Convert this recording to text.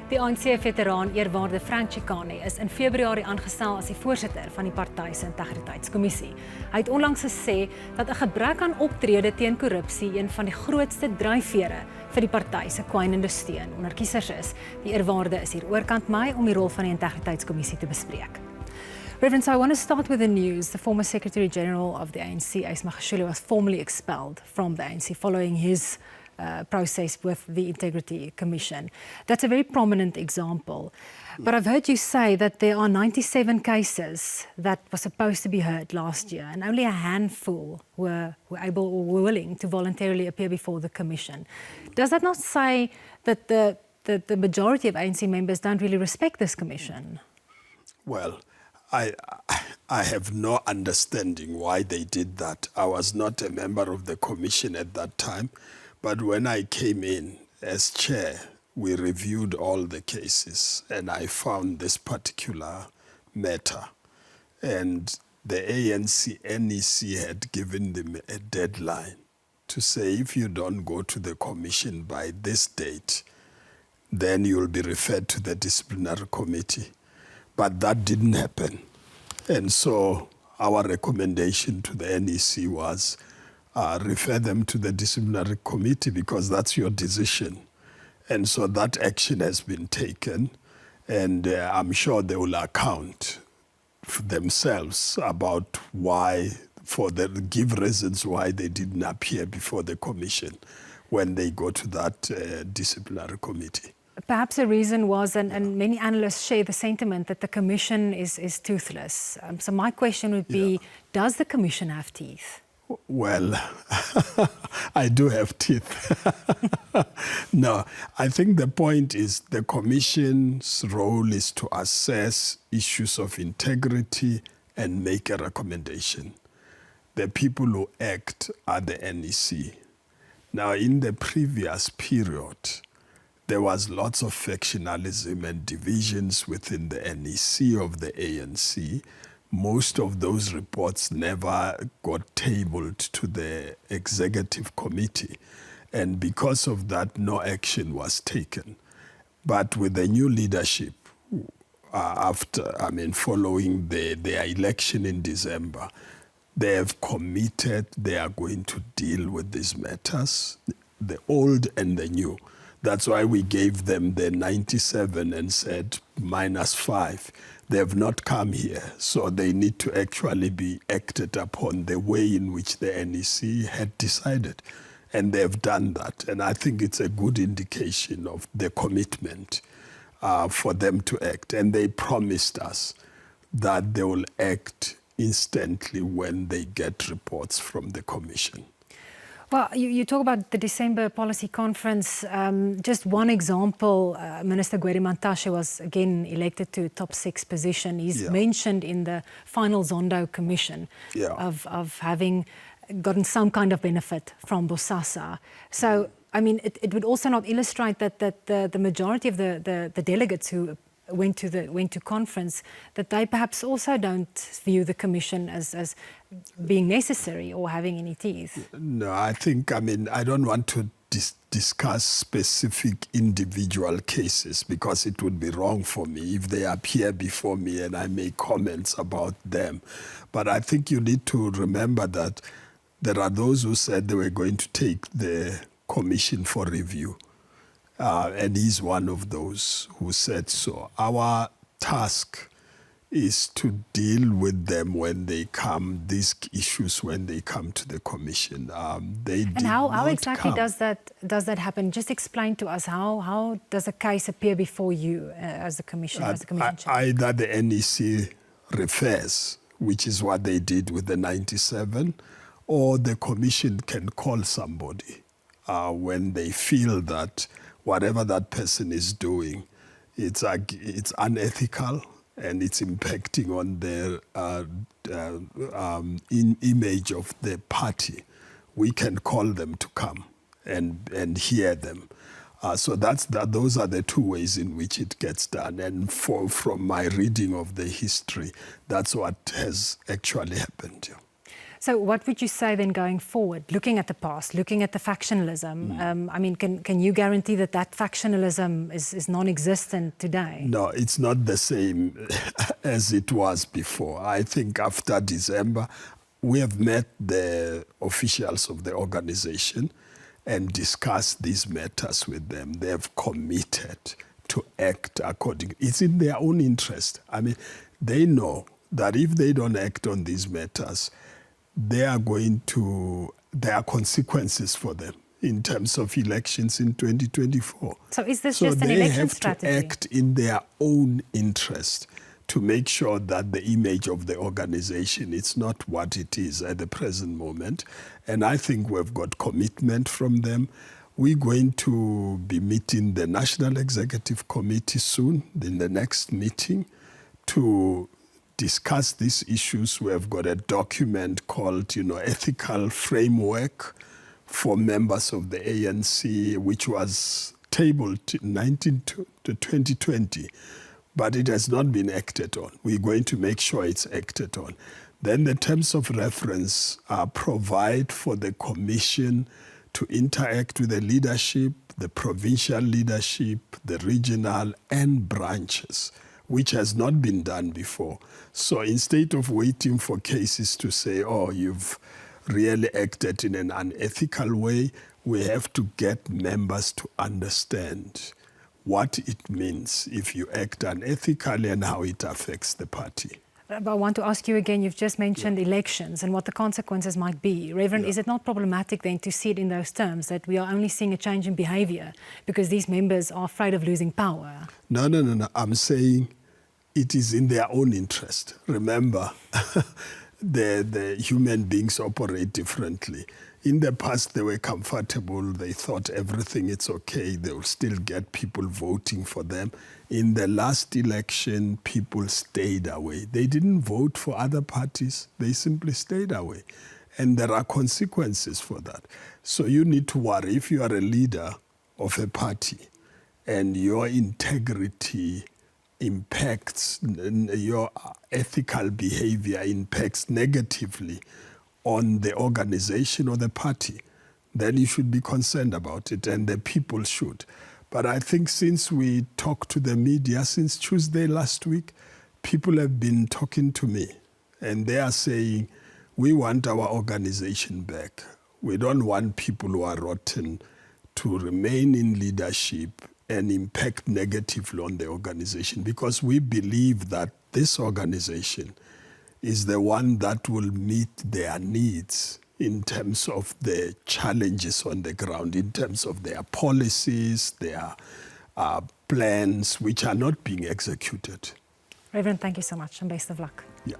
Die ANC-veteraan eerwaarde Frank Chikane is in Februarie aangestel as die voorsitter van die party se Integriteitskommissie. Hy het onlangs gesê dat 'n gebrek aan optrede teen korrupsie een van die grootste dryfvere vir die party se kwynende steun onder kiesers is. Die eerwaarde is hier oorkant my om die rol van die Integriteitskommissie te bespreek. Reverend, so I want to start with the news. The former Secretary General of the ANC, Ace was formally expelled from the ANC following his process with the Integrity Commission. That's a very prominent example. But I've heard you say that there are 97 cases that were supposed to be heard last year, and only a handful were able or were willing to voluntarily appear before the Commission. Does that not say that the majority of ANC members don't really respect this Commission? Well, I have no understanding why they did that. I was not a member of the Commission at that time. But when I came in as chair, we reviewed all the cases and I found this particular matter. And the ANC NEC had given them a deadline to say if you don't go to the commission by this date, then you'll be referred to the disciplinary committee. But that didn't happen. And so our recommendation to the NEC was refer them to the disciplinary committee because that's your decision. And so that action has been taken, and I'm sure they will account for themselves about why, give reasons why they didn't appear before the commission when they go to that disciplinary committee. Perhaps a reason was, and many analysts share the sentiment, that the Commission is toothless. So my question would be, does the Commission have teeth? Well, I do have teeth. No, I think the point is the Commission's role is to assess issues of integrity and make a recommendation. The people who act are the NEC. Now, in the previous period, there was lots of factionalism and divisions within the NEC of the ANC. Most of those reports never got tabled to the executive committee. And because of that, no action was taken. But with the new leadership, following their election in December, they have committed they are going to deal with these matters, the old and the new. That's why we gave them the 97 and said -5. They have not come here, so they need to actually be acted upon the way in which the NEC had decided. And they have done that. And I think it's a good indication of the commitment for them to act. And they promised us that they will act instantly when they get reports from the Commission. Well, you talk about the December policy conference. Just one example, Minister Gwede Mantashe was again elected to a top 6 position. He's mentioned in the final Zondo Commission of having gotten some kind of benefit from Bosasa. So, I mean, it would also not illustrate that the majority of the delegates who went to conference, that they perhaps also don't view the Commission as being necessary or having any teeth. No, I don't want to discuss specific individual cases because it would be wrong for me if they appear before me and I make comments about them. But I think you need to remember that there are those who said they were going to take the Commission for review. And he's one of those who said so. Our task is to deal with them when they come, these issues when they come to the Commission. How exactly does that happen? Just explain to us, how does a case appear before you as the Commission, as the Commission chair? Either the NEC refers, which is what they did with the 97, or the Commission can call somebody when they feel that whatever that person is doing, it's unethical and it's impacting on their image of the party. We can call them to come and hear them. So those are the 2 ways in which it gets done. And from my reading of the history, that's what has actually happened. So what would you say then going forward, looking at the past, looking at the factionalism? I mean, can you guarantee that factionalism is non-existent today? No, it's not the same as it was before. I think after December, we have met the officials of the organization and discussed these matters with them. They have committed to act accordingly. It's in their own interest. I mean, they know that if they don't act on these matters, there are consequences for them in terms of elections in 2024. So is this just an election strategy? They have to act in their own interest to make sure that the image of the organization is not what it is at the present moment. And I think we've got commitment from them. We're going to be meeting the National Executive Committee soon, in the next meeting, to discuss these issues. We have got a document called, Ethical Framework for Members of the ANC, which was tabled in 2020, but it has not been acted on. We're going to make sure it's acted on. Then the terms of reference provide for the Commission to interact with the leadership, the provincial leadership, the regional and branches, which has not been done before. So instead of waiting for cases to say, oh, you've really acted in an unethical way, we have to get members to understand what it means if you act unethically and how it affects the party. But I want to ask you again, you've just mentioned elections and what the consequences might be. Reverend, is it not problematic then to see it in those terms, that we are only seeing a change in behaviour because these members are afraid of losing power? No. I'm saying it is in their own interest. Remember, the human beings operate differently. In the past, they were comfortable. They thought everything is okay. They will still get people voting for them. In the last election, people stayed away. They didn't vote for other parties. They simply stayed away. And there are consequences for that. So you need to worry. If you are a leader of a party and your integrity impacts, your ethical behavior impacts negatively on the organization or the party, then you should be concerned about it, and the people should. But I think since we talked to the media, since Tuesday last week, people have been talking to me, and they are saying, we want our organization back. We don't want people who are rotten to remain in leadership and impact negatively on the organization, because we believe that this organization is the one that will meet their needs in terms of the challenges on the ground, in terms of their policies, their plans, which are not being executed. Reverend, thank you so much and best of luck. Yeah.